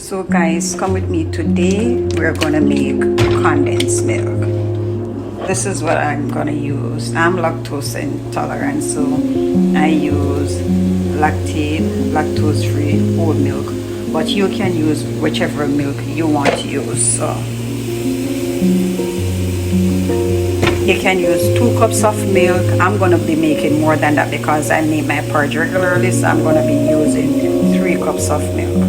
So guys, come with me. Today we're gonna make condensed milk. This is what I'm gonna use. I'm lactose intolerant, so I use lactose free whole milk, but you can use whichever milk you want to use. So you can use 2 cups of milk. I'm gonna be making more than that because I make my porridge regularly, so I'm gonna be using 3 cups of milk.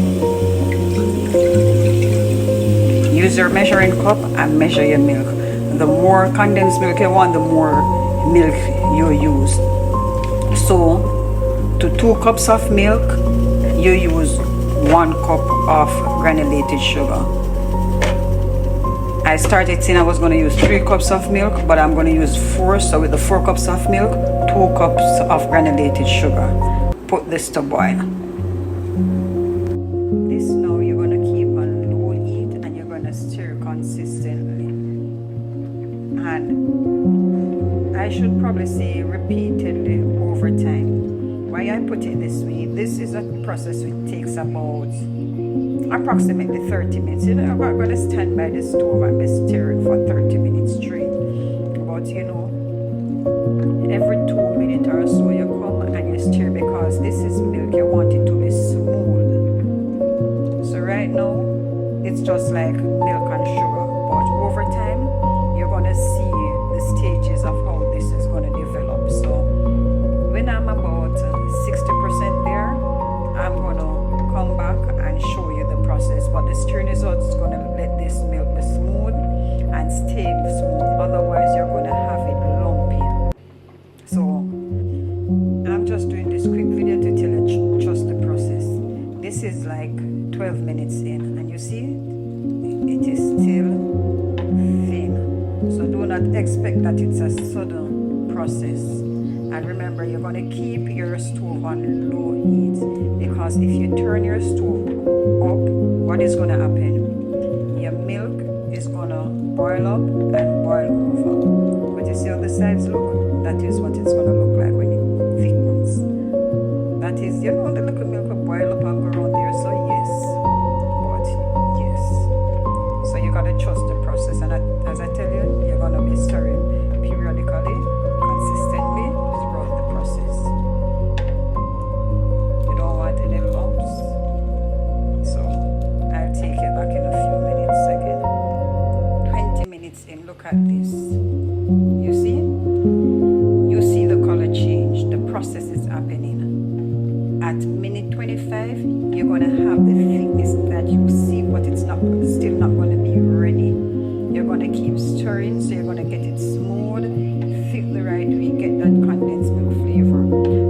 Use your measuring cup and measure your milk. The more condensed milk you want, the more milk you use. So to 2 cups of milk, you use 1 cup of granulated sugar. I started saying I was going to use 3 cups of milk, but I'm going to use 4. So with the 4 cups of milk, 2 cups of granulated sugar. Put this to boil. This now you're going to keep on low heat and you're going to stir consistently. And I should probably say repeatedly over time. Why I put it this way, this is a process which takes about approximately 30 minutes. You know, I'm going to stand by the stove and be stirring for 30 minutes straight. But you know, every 2 minutes or so you come and you stir because this is milk. You want it to be smooth. So right now, it's just like milk and sugar. But over time, you're going to see the stages of how this is going to develop. So when I'm about 60% there, I'm going to come back and show you the process. But the stirring is what's going to let this milk be smooth and stay smooth. Otherwise, you're going to have it lumpy. So I'm just doing this quick video to tell you trust the process. This is like 12 minutes in, and you see it is still thin. So do not expect that it's a sudden process. And remember, you're going to keep your stove on low heat, because if you turn your stove up, what is going to happen? Your milk is going to boil up and boil over. But you see how the sides look? That is what it's going to look like when it thickens. That is, you know, the little milk will boil up and go around there. So yes, but yes. So you got to trust the process. And as I tell you, you're going to be stirring periodically, consistently throughout the process. You don't want any lumps. So I'll take it back in a few minutes again. 20 minutes in, look at this. You see? You see the color change. The process is happening. At minute 25, you're going to have the thickness that you see, but it's not still not going to be ready. You're going to keep stirring, so you're going to get it smooth, thick the right way, get that condensed milk flavor.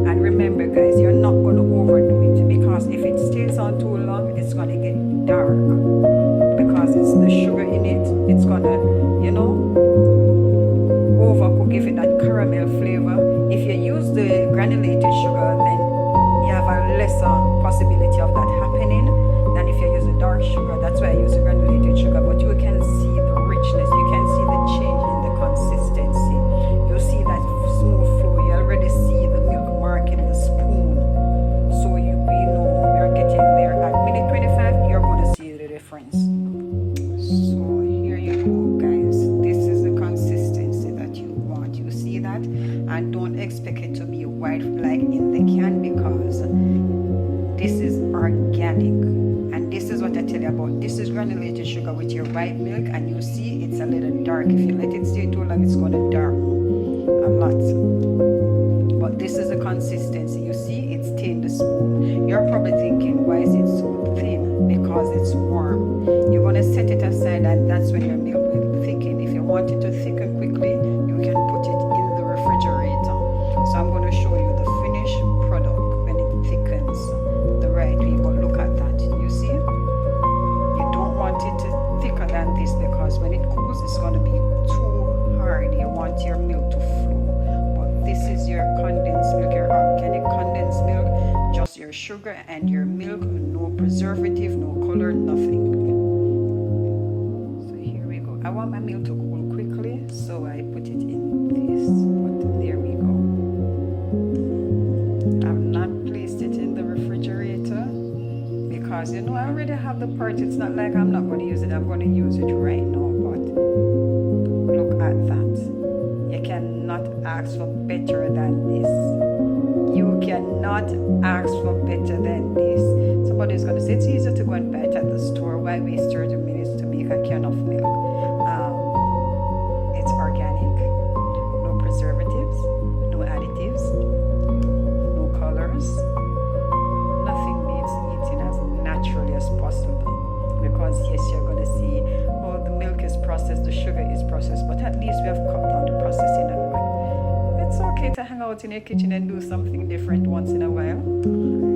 And remember guys, you're not going to overdo it, because if it stays on too long, it's going to get dark. Because it's the sugar in it, it's going to, you know, overcook, give it that caramel flavor. If you use the granulated sugar, then you have a lesser possibility of that happening than if you use the dark sugar. That's why I use the granulated sugar. But you can see the richness, you can see the change in the consistency. You see that smooth flow. You already see the milk marking the spoon. So you know you're getting there. At minute 25, you're going to see the difference. So here you go guys. This is the consistency that you want. You see that? And don't expect it to be white like in the can, because this is organic. And this is what I tell you about. This is granulated sugar with your white milk, and you see it's a little dark. If you let it stay too long, it's going to darken a lot. But this is the consistency. You see it's stained smooth. You're probably thinking, why is it so thin? Because it's warm. You're going to set it aside, and that's when your milk will thicken. If you want it to thicken quickly, you can put it in the refrigerator. So I'm going to show you the finished product when it thickens the right way. But look at that. You see? You don't want it thicker than this, because when it cools, it's going to be too hard. You want your milk to flow. But this is your condensed milk, your organic condensed milk. Just your sugar and your milk. No preservative, no color, nothing. So here we go. I want my milk to cool quickly, so I put it in this. But there we go. I've not placed it in the refrigerator because You know, I already have the part. It's not like I'm not going to use it. I'm going to use it right now. But look at that. You cannot ask for better than this. You cannot ask for better than this. Somebody's going to say it's easier to go and buy it at the store. Why waste 30 minutes to make a can of milk? It's organic. No preservatives. No additives. No colors. Nothing beats eating as naturally as possible. Because yes, you're going to see, oh, the milk is processed, the sugar is processed, but at least we have cut down the processing a lot. It's okay to hang out in your kitchen and do something different once in a while.